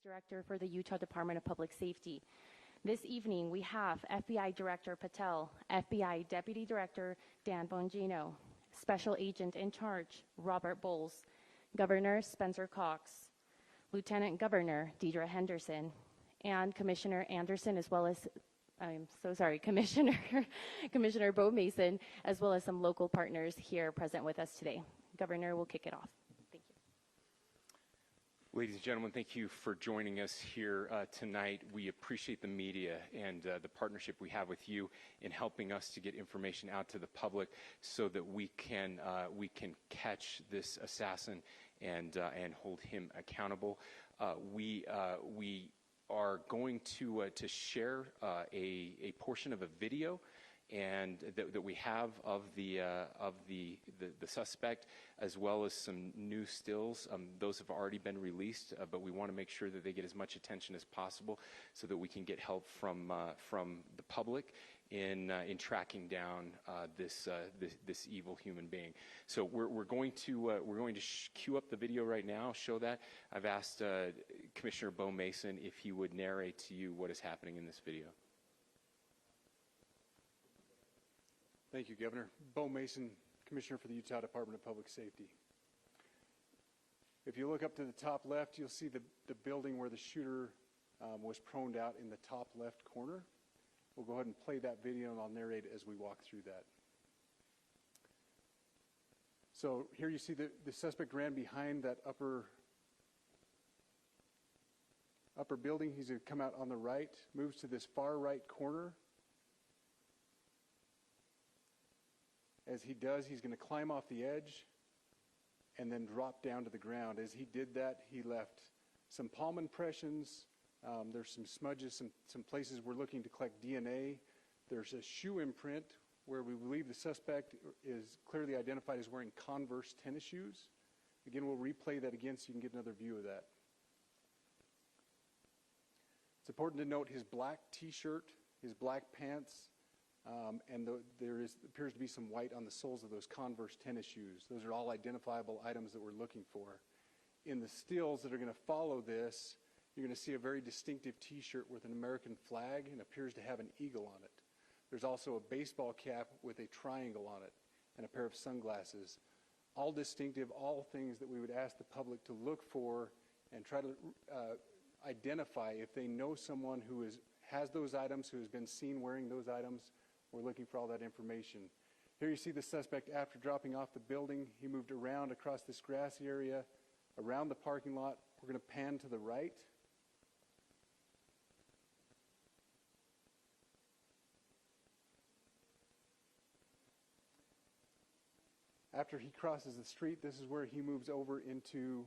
Director for the Utah Department of Public Safety. This evening, we have FBI Director Patel, FBI Deputy Director Dan Bongino, Special Agent in Charge Robert Bowles, Governor Spencer Cox, Lieutenant Governor Deidre Henderson, and Commissioner Anderson, as well as, Commissioner Bo Mason, as well as some local partners here present with us today. Governor will kick it off. Thank you. Ladies and gentlemen, thank you for joining us here tonight. We appreciate the media and the partnership we have with you in helping us to get information out to the public so that we can catch this assassin and hold him accountable. We are going to share a portion of a video and that we have of the suspect, as well as some new stills. Those have already been released, but we want to make sure that they get as much attention as possible so that we can get help from the public in tracking down this evil human being. So we're going to cue up the video right now, show that. I've asked Commissioner Bo Mason if he would narrate to you what is happening in this video. Thank you, Governor. Bo Mason, Commissioner for the Utah Department of Public Safety. If you look up to the top left, you'll see the building where the shooter was proned out in the top left corner. We'll go ahead and play that video, and I'll narrate it as we walk through that. So here you see the suspect ran behind that upper building. He's going to come out on the right, moves to this far right corner. As he does, he's going to climb off the edge and then drop down to the ground. As he did that, he left some palm impressions. There's some smudges, some places we're looking to collect DNA. There's a shoe imprint where we believe the suspect is clearly identified as wearing Converse tennis shoes. Again, we'll replay that again so you can get another view of that. It's important to note his black t-shirt, his black pants, and there appears to be some white on the soles of those Converse tennis shoes. Those are all identifiable items that we're looking for. In the stills that are going to follow this, you're going to see a very distinctive t-shirt with an American flag and appears to have an eagle on it. There's also a baseball cap with a triangle on it and a pair of sunglasses. All distinctive, all things that we would ask the public to look for and try to identify if they know someone who has those items, who has been seen wearing those items. We're looking for all that information. Here you see the suspect after dropping off the building. He moved around across this grassy area, around the parking lot. We're going to pan to the right. After he crosses the street, this is where he moves over into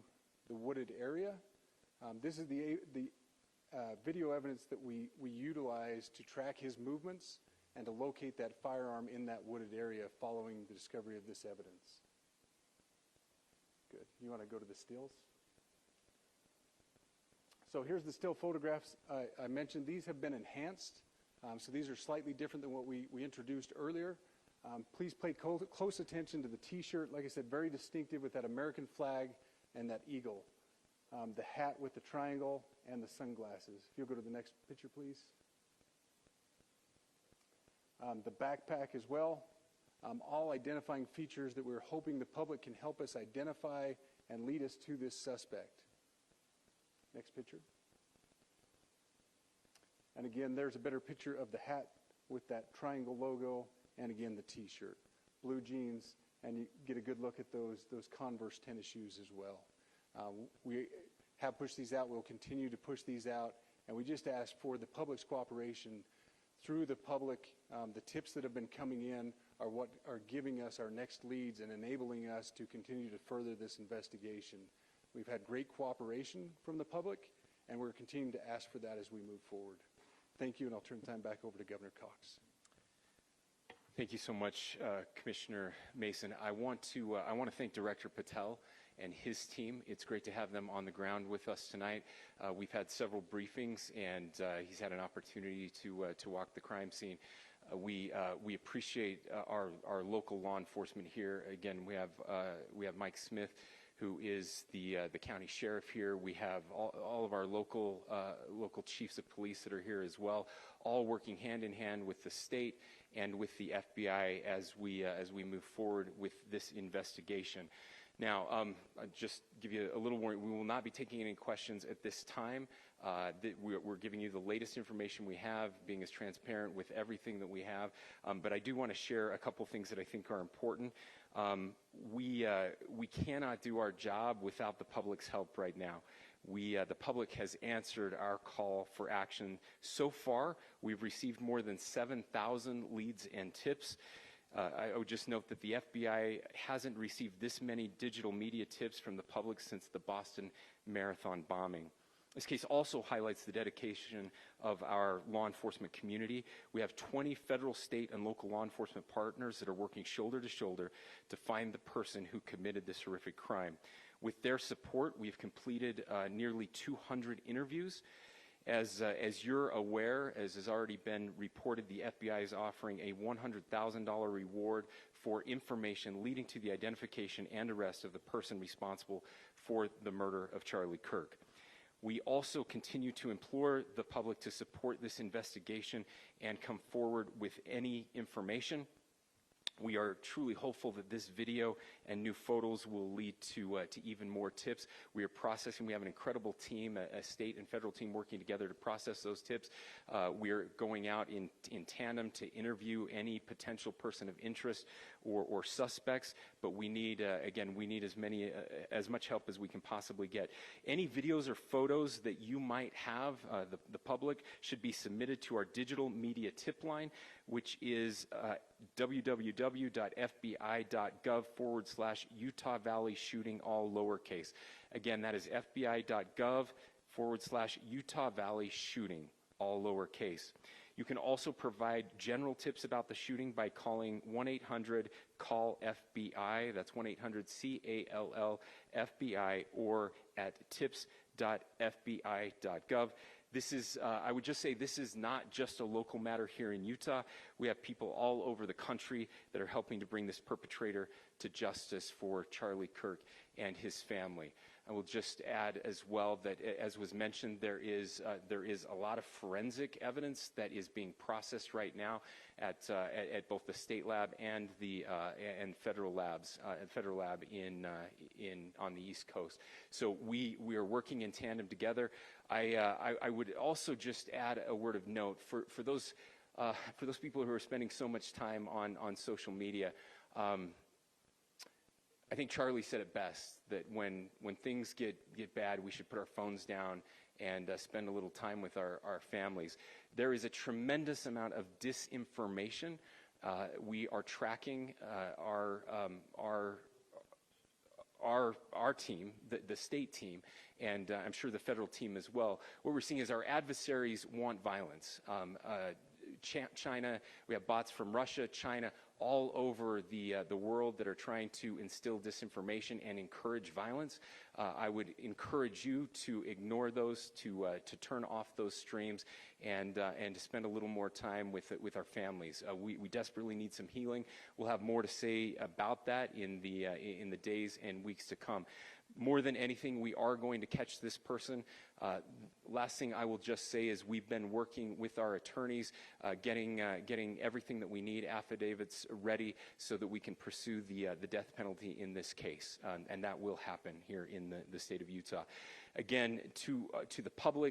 the wooded area. This is the video evidence that we utilize to track his movements and to locate that firearm in that wooded area following the discovery of this evidence. Good. You want to go to the stills? So here's the still photographs I mentioned. These have been enhanced, so these are slightly different than what we introduced earlier. Please pay close attention to the t-shirt. Like I said, very distinctive with that American flag and that eagle. The hat with the triangle and the sunglasses. If you'll go to the next picture, please. The backpack as well. All identifying features that we're hoping the public can help us identify and lead us to this suspect. Next picture. And again, there's a better picture of the hat with that triangle logo, and again the t-shirt. Blue jeans, and you get a good look at those Converse tennis shoes as well. We have pushed these out. We'll continue to push these out, and we just ask for the public's cooperation through the public. The tips that have been coming in are what are giving us our next leads and enabling us to continue to further this investigation. We've had great cooperation from the public, and we're continuing to ask for that as we move forward. Thank you, and I'll turn the time back over to Governor Cox. Thank you so much, Commissioner Mason. I want to thank Director Patel and his team. It's great to have them on the ground with us tonight. We've had several briefings, and he's had an opportunity to walk the crime scene. We appreciate our local law enforcement here. Again, we have Mike Smith, who is the county sheriff here. We have all of our local chiefs of police that are here as well, all working hand in hand with the state and with the FBI as we move forward with this investigation. Now, I'll just give you a little warning. We will not be taking any questions at this time. We're giving you the latest information we have, being as transparent with everything that we have. But I do want to share a couple things that I think are important. We cannot do our job without the public's help right now. The public has answered our call for action. So far, we've received more than 7,000 leads and tips. I would just note that the FBI hasn't received this many digital media tips from the public since the Boston Marathon bombing. This case also highlights the dedication of our law enforcement community. We have 20 federal, state, and local law enforcement partners that are working shoulder to shoulder to find the person who committed this horrific crime. With their support, we've completed nearly 200 interviews. As you're aware, as has already been reported, the FBI is offering a $100,000 reward for information leading to the identification and arrest of the person responsible for the murder of Charlie Kirk. We also continue to implore the public to support this investigation and come forward with any information. We are truly hopeful that this video and new photos will lead to even more tips. We are processing. We have an incredible team, a state and federal team working together to process those tips. We are going out in tandem to interview any potential person of interest or suspects. But we need, again, we need as much help as we can possibly get. Any videos or photos that you might have, the public, should be submitted to our digital media tip line, which is www.fbi.gov/Utah Valley shooting, all lowercase. Again, that is fbi.gov/Utah Valley shooting, all lowercase. You can also provide general tips about the shooting by calling 1-800-CALL-FBI. That's 1-800-CALL-FBI, or at tips.fbi.gov. This is, I would just say, this is not just a local matter here in Utah. We have people all over the country that are helping to bring this perpetrator to justice for Charlie Kirk and his family. I will just add as well that, as was mentioned, there is a lot of forensic evidence that is being processed right now at both the state lab and the federal labs, federal lab on the East Coast. So we are working in tandem together. I would also just add a word of note for those people who are spending so much time on social media. I think Charlie said it best, that when things get bad, we should put our phones down and spend a little time with our families. There is a tremendous amount of disinformation. We are tracking our team, the state team, and I'm sure the federal team as well. What we're seeing is our adversaries want violence. China, we have bots from Russia, China, all over the world that are trying to instill disinformation and encourage violence. I would encourage you to ignore those, to turn off those streams, and to spend a little more time with our families. We desperately need some healing. We'll have more to say about that in the days and weeks to come. More than anything, we are going to catch this person. Last thing I will just say is we've been working with our attorneys, getting everything that we need, affidavits ready, so that we can pursue the death penalty in this case, and that will happen here in the state of Utah. Again, to the public,